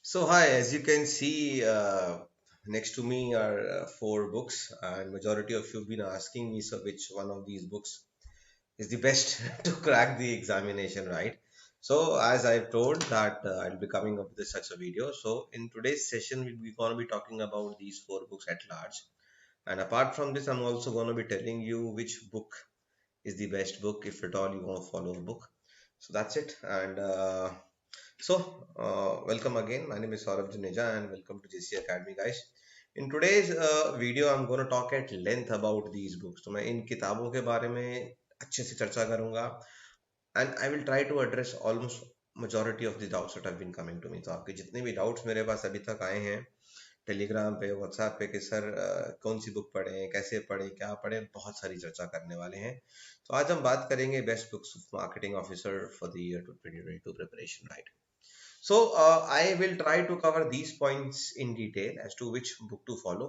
So hi, as you can see, next to me are four books, and majority of you have been asking me, so which one of these books is the best to crack the examination, right? So as I've told that I'll be coming up with such a video. So in today's session, we're going to be talking about these four books at large, and apart from this, I'm also going to be telling you which book is the best book if at all you want to follow a book. So that's it, and welcome again. My name is Sourabh Joneja and welcome to JC Academy, guys. In today's video, I'm going to talk at length about these books. तो मैं इन किताबों के बारे में अच्छे से चर्चा करूंगा and I will try to address almost majority of the doubts that have been coming to me. तो आपके जितने भी doubts मेरे पास अभी तक आए हैं टेलीग्राम पे व्हाट्सएप पे कि सर कौन सी बुक पढ़ें, कैसे पढ़ें, क्या पढ़ें, बहुत सारी चर्चा करने वाले हैं. तो आज हम बात करेंगे best books of marketing officer for the year 2022 preparation, right? So I will try to cover these points in detail as to which book to follow.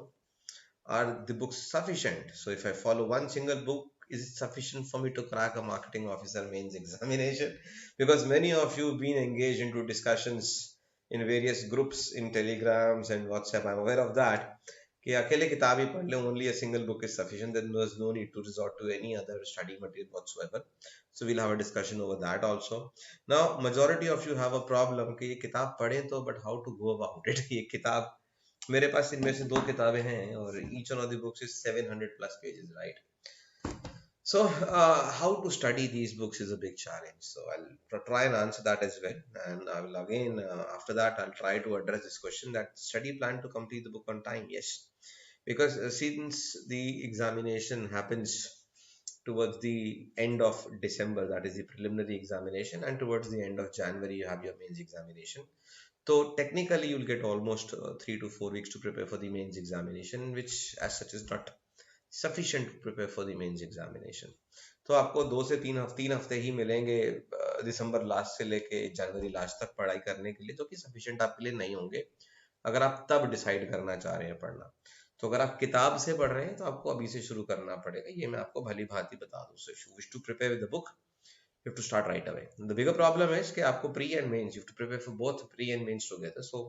Are the books sufficient? So if I follow one single book, is it sufficient for me to crack a marketing officer mains examination? Because many of you have been engaged into discussions in various groups in telegrams and WhatsApp. I'm aware of that. कि अकेले किताब ही पढ़ ले, only a single book is sufficient, then there's no need to resort to any other study material whatsoever. So we'll have a discussion over that also. Now majority of you have a problem कि ये किताब पढ़ें तो but how to go about it. ये किताब मेरे पास इनमें से दो किताबें हैं और each one of the books is 700 plus pages, right? So how to study these books is a big challenge. So I'll try and answer that as well, and I will again after that I'll try to address this question that study plan to complete the book on time. Yes, because since the examination happens towards the end of December, that is the preliminary examination, and towards the end of January you have your mains examination. So technically you'll get almost 3 to 4 weeks to prepare for the mains examination, which as such is not sufficient to prepare for the mains examination. तो आपको 2 से 3 हफ्ते ही मिलेंगे दिसंबर last से लेके जनवरी last तक पढ़ाई करने के लिए, जो कि सफिशिएंट आपके लिए नहीं होंगे अगर आप तब डिसाइड करना चाह रहे हैं पढ़ना. तो अगर आप किताब से पढ़ रहे हैं तो आपको अभी से शुरू करना पड़ेगा, ये मैं आपको भली भांति बता दूं. So if you wish to prepare with the book, you have to start right away. The bigger problem is कि आपको pre and mains, you have to prepare for both pre and mains together. So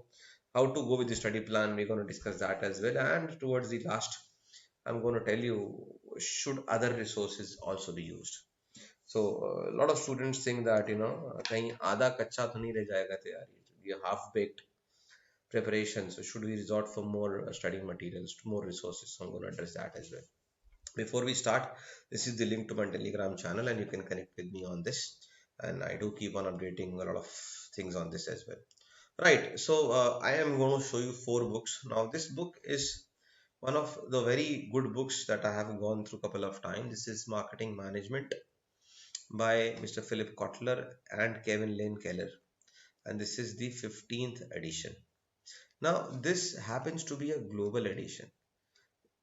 how to go with the study plan, we're going to discuss that as well. And towards the last, I'm going to tell you should other resources also be used. So a lot of students think that कहीं आधा कच्चा तो नहीं रह जाएगा तैयारी, ये half baked preparation. So should we resort for more studying materials, more resources? So I'm going to address that as well. Before we start, this is the link to my Telegram channel, and you can connect with me on this. And I do keep on updating a lot of things on this as well. Right, so I am going to show you four books. Now, this book is one of the very good books that I have gone through a couple of times. This is Marketing Management by Mr. Philip Kotler and Kevin Lane Keller, and this is the 15th edition. Now, this happens to be a global edition.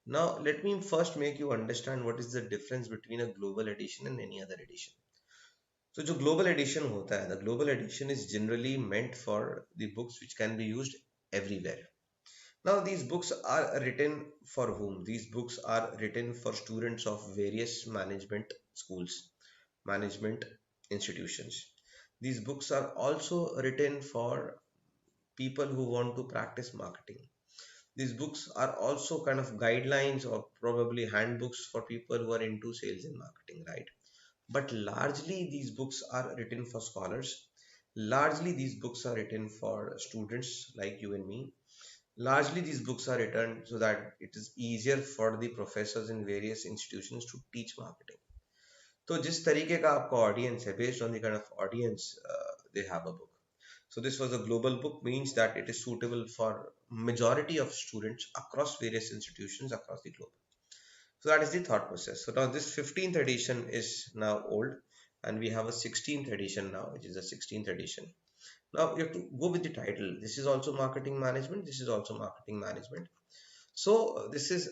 Now, let me first make you understand what is the difference between a global edition and any other edition. So, जो global edition होता है, the global edition is generally meant for the books which can be used everywhere. Now, these books are written for whom? These books are written for students of various management schools, management institutions. These books are also written for people who want to practice marketing. These books are also kind of guidelines or probably handbooks for people who are into sales and marketing, right? But largely these books are written for scholars. Largely these books are written for students like you and me. Largely these books are written so that it is easier for the professors in various institutions to teach marketing. तो जिस तरीके का आपका audience है, based on the kind of audience they have a book. So this was a global book, means that it is suitable for majority of students across various institutions across the globe. So that is the thought process. So now this 15th edition is now old, and we have a 16th edition now, which is the 16th edition. Now you have to go with the title. This is also marketing management. This is also marketing management. So this is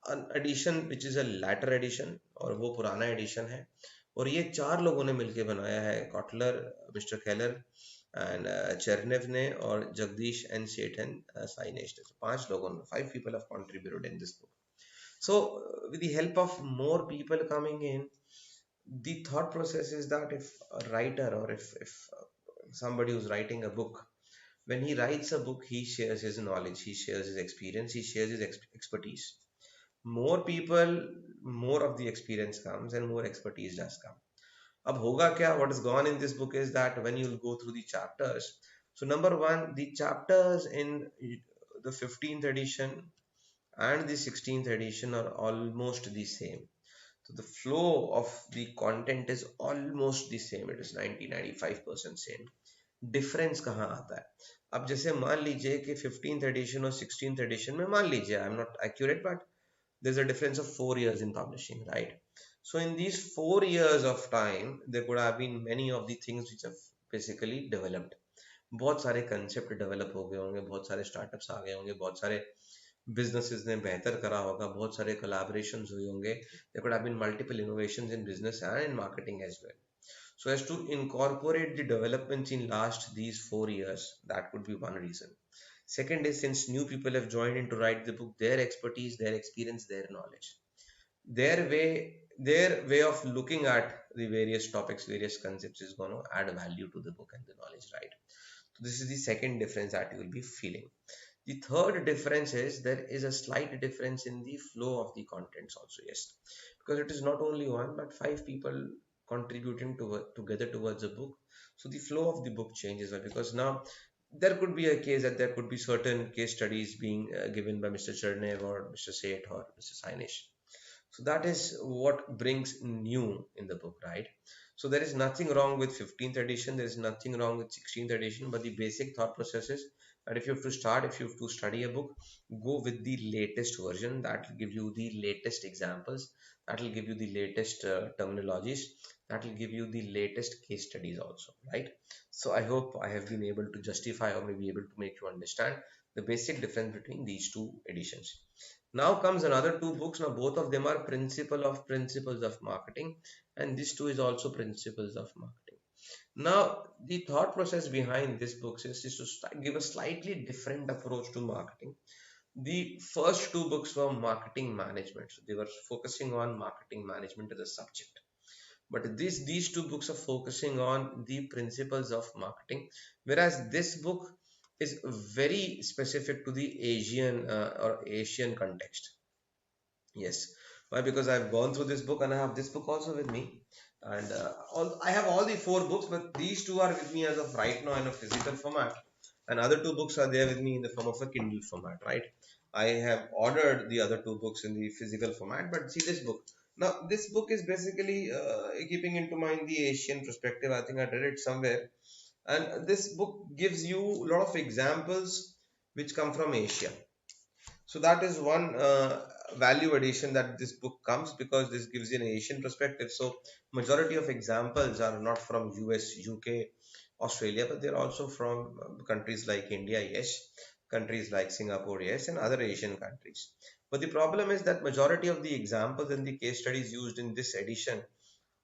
an edition which is a latter edition, और वो पुराना edition है, और ये चार लोगों ने मिलके बनाया है, कॉटलर, मिस्टर केलर एंड चेरनेव ने, और जगदीश एंड सेठ एंड साइनेश ने. पांच लोगों ने, 5 people have contributed in this book. So with the help of more people coming in, the thought process is that if a writer or if somebody who's writing a book When he writes a book, he shares his knowledge, he shares his experience, he shares his expertise. More people, more of the experience comes and more expertise does come. अब होगा क्या, what is gone in this book is that when you'll go through the chapters, so number one, the chapters in the 15th edition and the 16th edition are almost the same. So the flow of the content is almost the same. It is 90-95% same. Difference कहाँ आता है? अब जैसे मान लीजिए कि 15th addition और 16th addition में, मान लीजिए, I am not accurate, but there's a difference of 4 years in publishing, right? So in these 4 years of time, there could have been many of the things which have basically developed. बहुत सारे concept develop हो गए होंगे, बहुत सारे startups आ गए होंगे, बहुत सारे बिजनेसेस ने बेहतर करा होगा, बहुत सारे कोलैबोरेशंस हुए होंगे. There could have been multiple innovations in business and in marketing as well. So as to incorporate the developments in last these 4 years, that could be one reason. Second is, since new people have joined in to write the book, their expertise, their experience, their knowledge, their way of looking at the various topics, various concepts is going to add value to the book and the knowledge, right? So this is the second difference that you will be feeling. The third difference is there is a slight difference in the flow of the contents also, yes, because it is not only one but five people contributing together towards a book. So the flow of the book changes, because now there could be a case that there could be certain case studies being given by Mr. Chernev or Mr. Seth or Mr. Sainesh. So that is what brings new in the book, right? So there is nothing wrong with 15th edition, there is nothing wrong with 16th edition, but the basic thought process is that if you have to start, if you have to study a book, go with the latest version. That will give you the latest examples, that will give you the latest terminologies, that will give you the latest case studies also, right? So I hope I have been able to justify or maybe able to make you understand the basic difference between these two editions. Now comes another two books. Now both of them are principles of marketing, and this too is also principles of marketing. Now the thought process behind this books is to give a slightly different approach to marketing. The first two books were marketing management, so they were focusing on marketing management as a subject. But these two books are focusing on the principles of marketing, whereas this book is very specific to the Asian or Asian context. Yes. Why? Because I've gone through this book and I have this book also with me. And I have all the four books, but these two are with me as of right now in a physical format. And other two books are there with me in the form of a Kindle format, right? I have ordered the other two books in the physical format, but see this book. Now, this book is basically keeping into mind the Asian perspective. I think I read it somewhere. And this book gives you a lot of examples which come from Asia. So that is one value addition that this book comes, because this gives you an Asian perspective. So majority of examples are not from US, UK, Australia, but they're also from countries like India, yes, countries like Singapore, yes, and other Asian countries. But the problem is that majority of the examples and the case studies used in this edition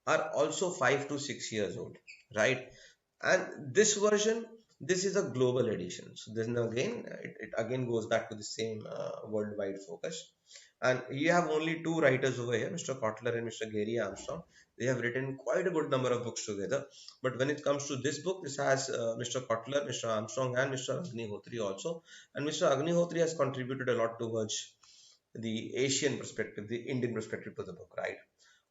are also 5 to 6 years old, right? And this version, this is a global edition. So then again, it again goes back to the same worldwide focus. And you have only two writers over here, Mr. Kotler and Mr. Gary Armstrong. They have written quite a good number of books together. But when it comes to this book, this has Mr. Kotler, Mr. Armstrong, and Mr. Agnihotri also. And Mr. Agnihotri has contributed a lot towards the Asian perspective, the Indian perspective to the book, right?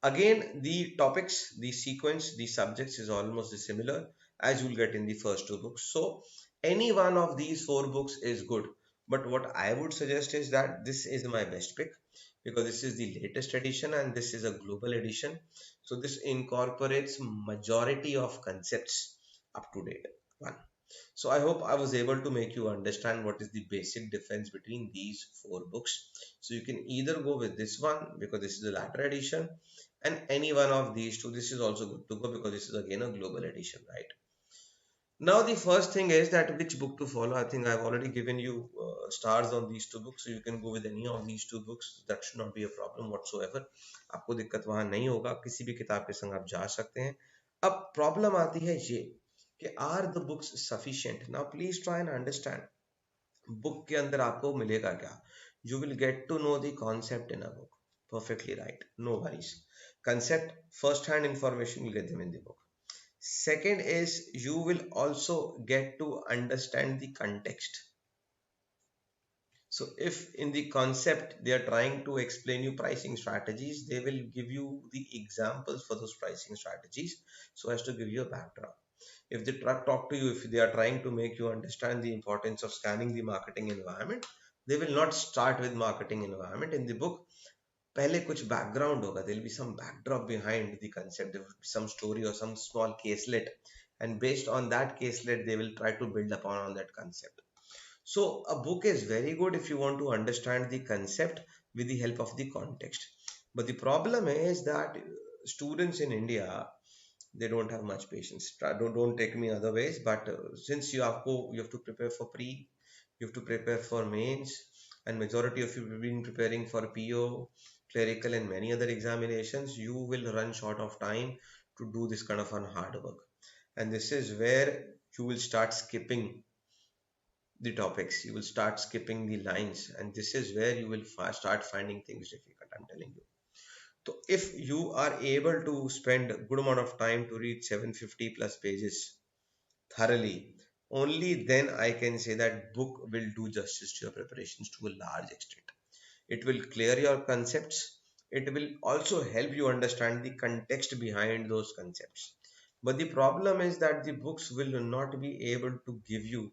Again, the topics, the sequence, the subjects is almost similar as you'll get in the first two books. So any one of these four books is good. But what I would suggest is that this is my best pick, because this is the latest edition and this is a global edition. So this incorporates majority of concepts up to date. One. So I hope I was able to make you understand what is the basic difference between these four books. So you can either go with this one because this is the latter edition, and any one of these two. This is also good to go because this is again a global edition, right? Now the first thing is that which book to follow. I think I've already given you stars on these two books, so you can go with any of these two books. That should not be a problem whatsoever. आपको दिक्कत वहां नहीं होगा, किसी भी किताब के संग आप जा सकते हैं. अब प्रॉब्लम आती है ये कि are the books sufficient. Now please try and understand book के अंदर आपको मिलेगा क्या. You will get to know the concept in a book. Perfectly right, no worries. Concept, first hand information, you get them in the book. Second is you will also get to understand the context. So if in the concept they are trying to explain you pricing strategies, they will give you the examples for those pricing strategies so as to give you a backdrop. If they talk to you, if they are trying to make you understand the importance of scanning the marketing environment, they will not start with marketing environment. In the book, पहले कुछ background होगा, there will be some backdrop behind the concept, there will be some story or some small caselet, and based on that caselet they will try to build upon on that concept. So a book is very good if you want to understand the concept with the help of the context. But the problem is that students in India, they don't have much patience. Don't take me other ways, but since you have to prepare for pre, you have to prepare for mains, and majority of you have been preparing for PO, clerical, and many other examinations, you will run short of time to do this kind of hard work. And this is where you will start skipping the topics, you will start skipping the lines, and this is where you will start finding things difficult, I'm telling you. So if you are able to spend a good amount of time to read 750 plus pages thoroughly, only then I can say that book will do justice to your preparations to a large extent. It will clear your concepts, it will also help you understand the context behind those concepts. But the problem is that the books will not be able to give you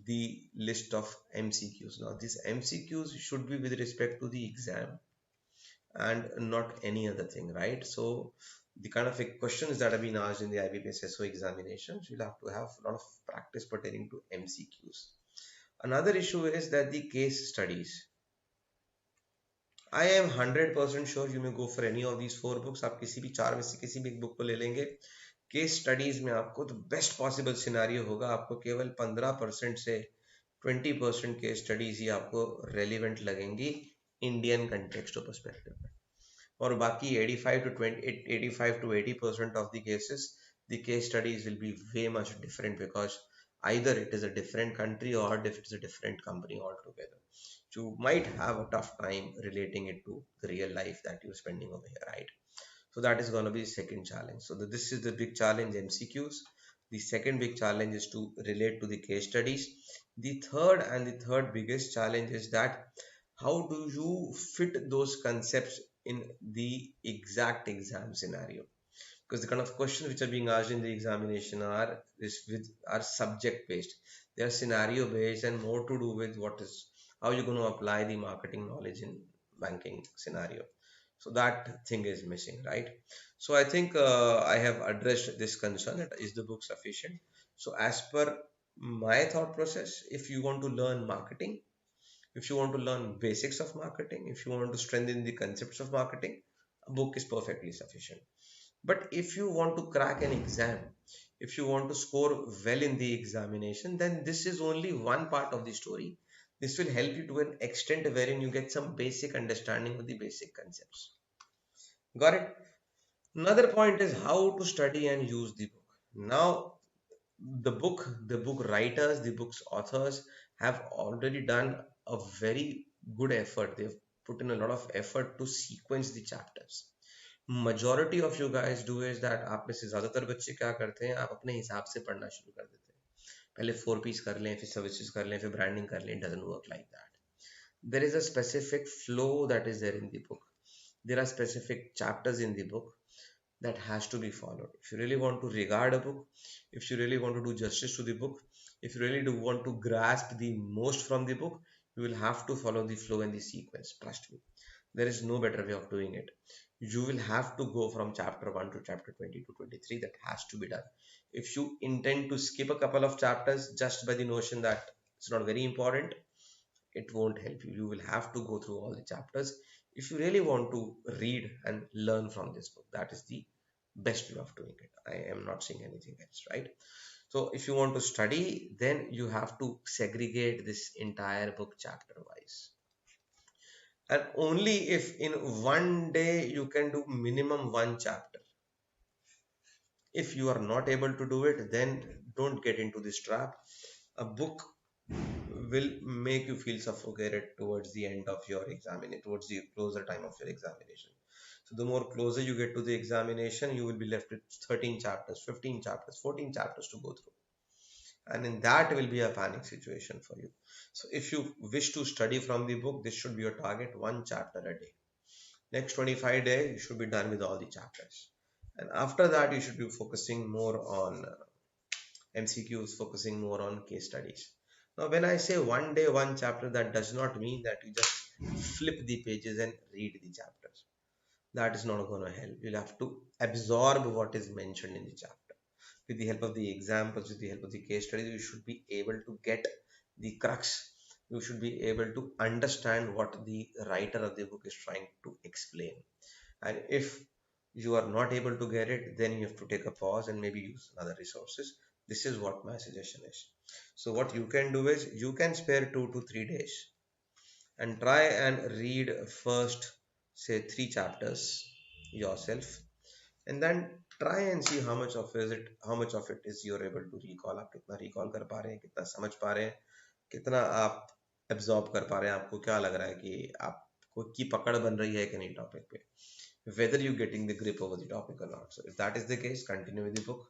the list of MCQs. Now, these MCQs should be with respect to the exam and not any other thing, right? So, the kind of questions that have been asked in the IBPS SO examinations, you'll have to have a lot of practice pertaining to MCQs. Another issue is that the case studies. I am 100% sure you may go for any of these four books. आप किसी भी चार में से किसी भी एक book को ले लेंगे, केस स्टडीज में आपको तो बेस्ट पॉसिबल सिनारियो होगा, आपको केवल 15% से 20% केस स्टडीज ही आपको रेलिवेंट लगेंगी इंडियन कंटेक्स्ट और पर्सपेक्टिव में, और बाकी 85 to 20 85 to 80% of the cases, the case studies will be way much different, because either it is a different country or it is a different company altogether. You might have a tough time relating it to the real life that you're spending over here, right? So that is going to be the second challenge. So this is the big challenge, MCQs. The second big challenge is to relate to the case studies. The third biggest challenge is that how do you fit those concepts in the exact exam scenario? Because the kind of questions which are being asked in the examination are subject based, they are scenario based, and more to do with what is how you're going to apply the marketing knowledge in banking scenario. So that thing is missing, right? So I think I have addressed this concern, that is the book sufficient. So as per my thought process, if you want to learn marketing, if you want to learn basics of marketing, if you want to strengthen the concepts of marketing, a book is perfectly sufficient. But if you want to crack an exam, if you want to score well in the examination, then this is only one part of the story. This will help you to an extent wherein you get some basic understanding of the basic concepts. Got it? Another point is how to study and use the book. Now, the book writers, the book's authors have already done a very good effort. They've put in a lot of effort to sequence the chapters. Majority of you guys do is that आप में से ज़्यादातर बच्चे क्या करते हैं, आप अपने हिसाब से पढ़ना शुरू कर देते हैं, पहले 4 पीस कर लें, फिर सर्विसेज कर लें, फिर ब्रांडिंग कर लें. It doesn't work like that. There is a specific flow that is there in the book. There are specific chapters in the book that has to be followed. If you really want to regard a book, if you really want to do justice to the book, if you really do want to grasp the most from the book, you will have to follow the flow and the sequence. Trust me, there is no better way of doing it. You will have to go from chapter 1 to chapter 20 to 23. That has to be done. If you intend to skip a couple of chapters just by the notion that it's not very important, it won't help you. You will have to go through all the chapters if you really want to read and learn from this book. That is the best way of doing it. I am not saying anything else, right? So if you want to study, then you have to segregate this entire book chapter wise, and only if in one day you can do minimum one chapter. If you are not able to do it, then don't get into this trap. A book will make you feel suffocated towards the end of your examination, towards the closer time of your examination. So the more closer you get to the examination, you will be left with 13 chapters, 15 chapters, 14 chapters to go through. And in that will be a panic situation for you. So if you wish to study from the book, this should be your target, one chapter a day. Next 25 days, you should be done with all the chapters. And after that, you should be focusing more on MCQs, focusing more on case studies. Now, when I say one day, one chapter, that does not mean that you just flip the pages and read the chapters. That is not going to help. You'll have to absorb what is mentioned in the chapter. With the help of the examples, with the help of the case studies, you should be able to get the crux. You should be able to understand what the writer of the book is trying to explain. And if you are not able to get it, then you have to take a pause and maybe use other resources. This is what my suggestion is. So what you can do is you can spare 2 to 3 days and try and read first, say, 3 chapters yourself, and then try and see how much of it is you're able to recall. आप कितना recall कर पा रहे हैं, कितना समझ पा रहे हैं, कितना आप absorb कर पा रहे हैं, आपको क्या लग रहा है कि आपको की पकड़ बन रही है कि नहीं टॉपिक पे, whether you getting the grip over the topic or not. So if that is the case, continue with the book.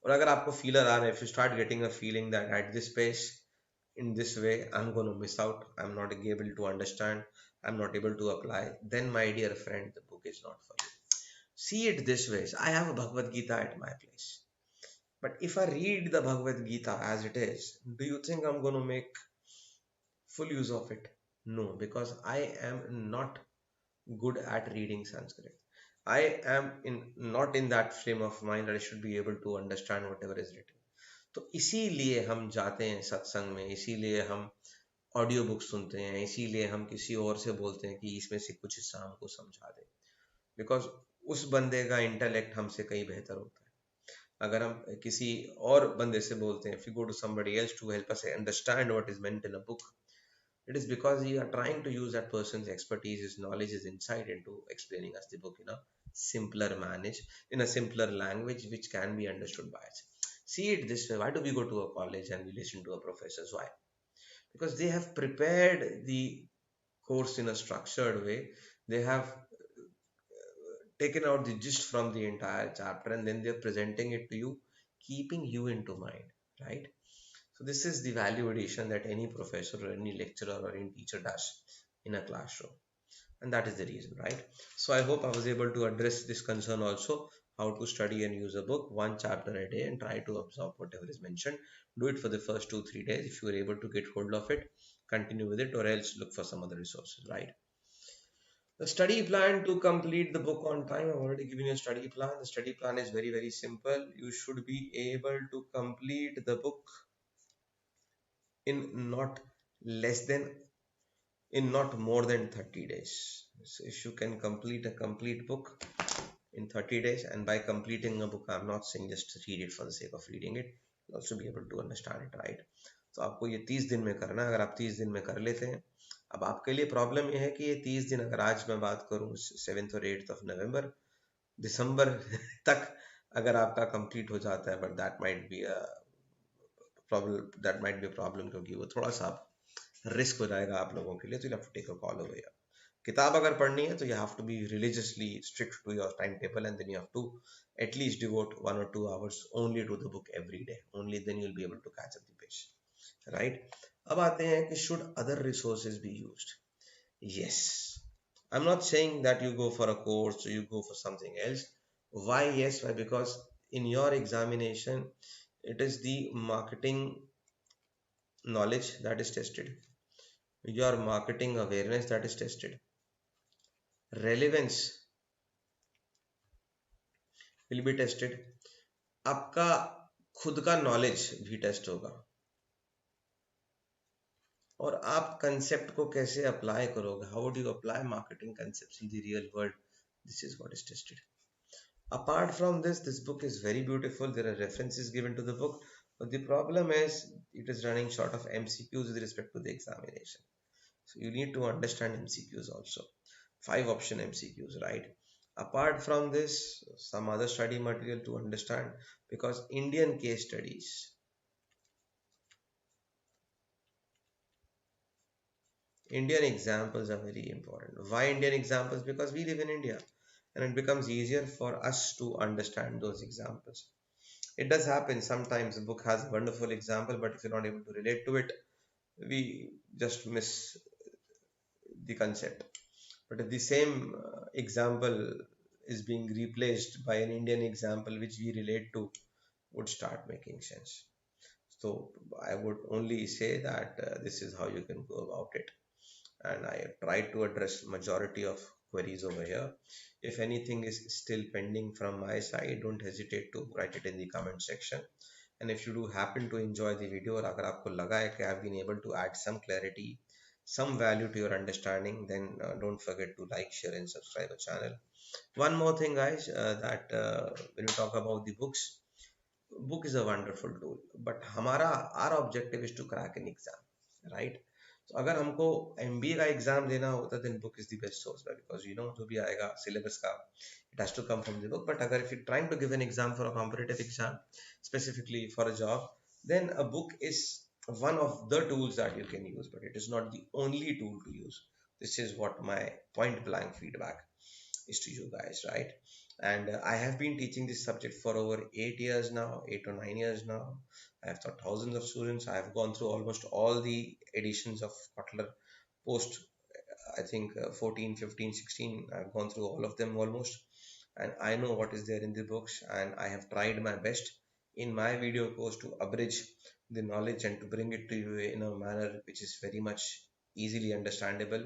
और अगर आपको feeler आ रहा है, if you start getting a feeling that at this pace, in this way, I'm going to miss out, I'm not able to understand, I'm not able to apply, then my dear friend, the book is not for you. See it this way: I have a Bhagavad Gita at my place, but if I read the Bhagavad Gita as it is, do you think I'm going to make full use of it? No, because I am not good at reading Sanskrit. I am in not in that frame of mind that I should be able to understand whatever is written. तो इसीलिए हम जाते हैं सत्संग में, इसीलिए हम audio book सुनते हैं, इसीलिए हम किसी और से बोलते हैं कि इसमें से कुछ हिस्सा हमको समझा दे, बिकॉज उस बंदे का इंटेलेक्ट हमसे कहीं बेहतर होता है. अगर हम किसी और बंदे से बोलते हैं, if you go to somebody else to help us understand what is meant in a book, it is because you are trying to use that person's expertise, his knowledge, his insight into explaining us the book in a simpler manage, in a simpler language which can be understood by us. See it this way: why do we go to a college and we listen to a professors? Why? Because they have prepared the course in a structured way. They have taken out the gist from the entire chapter and then they're presenting it to you, keeping you into mind, right? So this is the value addition that any professor or any lecturer or any teacher does in a classroom, and that is the reason, right? So I hope I was able to address this concern also: how to study and use a book, one chapter a day, and try to absorb whatever is mentioned. Do it for the first 2 3 days. If you are able to get hold of it, continue with it, or else look for some other resources, right? The study plan to complete the book on time: I've already given you a study plan. The study plan is very, very simple. You should be able to complete the book in not less than, in not more than 30 days. So if you can complete a complete book in 30 days, and by completing a book, I'm not saying just read it for the sake of reading it, you'll also be able to understand it, right? तो आपको ये 30 दिन में करना है. अगर आप 30 दिन में कर लेते हैं, अब आपके लिए प्रॉब्लम ये है कि ये 30 दिन, अगर आज मैं बात करूं 7th और 8th ऑफ नवंबर, दिसंबर तक अगर आपका कंप्लीट हो जाता है, but that might be a problem, that might be a problem, क्योंकि वो थोड़ा सा रिस्क हो जाएगा आप लोगों के लिए. तो you have to take a call over here. किताब अगर पढ़नी है तो you have to be religiously strict to your time table, and then you have to at least devote 1 or 2 hours only to the book every day. Only then you'll be able to catch up the pace, right? अब आते हैं कि should other resources be used? Yes. I'm not saying that you go for a course or you go for something else. Why? Yes. Why? Because in your examination, it is the marketing knowledge that is tested, your marketing awareness that is tested, relevance will be tested, आपका खुद का knowledge भी test होगा, और आप concept को कैसे apply करोगे, how do you apply marketing concepts in the real world, this is what is tested. Apart from this, this book is very beautiful. There are references given to the book, but the problem is it is running short of MCQs with respect to the examination. So you need to understand MCQs also. 5 option MCQs, right? Apart from this, some other study material to understand, because Indian case studies, Indian examples are very important. Why Indian examples? Because we live in India, and it becomes easier for us to understand those examples. It does happen sometimes the book has a wonderful example, but if you're not able to relate to it, we just miss the concept. But if the same example is being replaced by an Indian example which we relate to, would start making sense. So I would only say that this is how you can go about it, and I have tried to address majority of queries over here. If anything is still pending from my side, don't hesitate to write it in the comment section. And if you do happen to enjoy the video, और अगर आपको लगा है कि I have been able to add some clarity, some value to your understanding, then don't forget to like, share, and subscribe our channel. One more thing, guys, that when we talk about the books, book is a wonderful tool, but हमारा our objective is to crack an exam, right? So अगर हमको MBA का exam देना होता then book is the best source, right? Because you know जो भी आएगा syllabus का, it has to come from the book. But अगर if you're trying to give an exam for a competitive exam, specifically for a job, then a book is one of the tools that you can use, but it is not the only tool to use. This is what my point blank feedback is to you guys, right? And I have been teaching this subject for over 8 years now, 8 or 9 years now. I have taught thousands of students. I have gone through almost all the editions of Kotler post, I think 14, 15, 16. I've gone through all of them almost, and I know what is there in the books, and I have tried my best in my video course to abridge the knowledge and to bring it to you in a manner which is very much easily understandable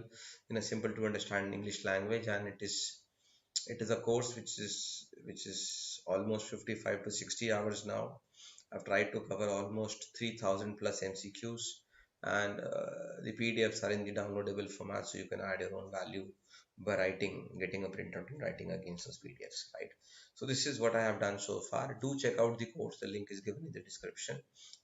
in a simple to understand English language. And it is a course which is almost 55 to 60 hours now. I've tried to cover almost 3000 plus MCQs, and the PDFs are in the downloadable format, so you can add your own value by writing, getting a printout and writing against those PDFs, right? So this is what I have done so far. Do check out the course. The link is given in the description.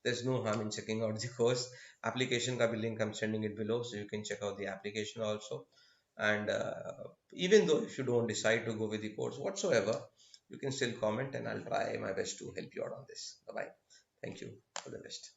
There's no harm in checking out the course. Application ka bhi link I'm sending it below, so you can check out the application also. And even though if you don't decide to go with the course whatsoever, you can still comment and I'll try my best to help you out on this. Bye bye. Thank you for the best.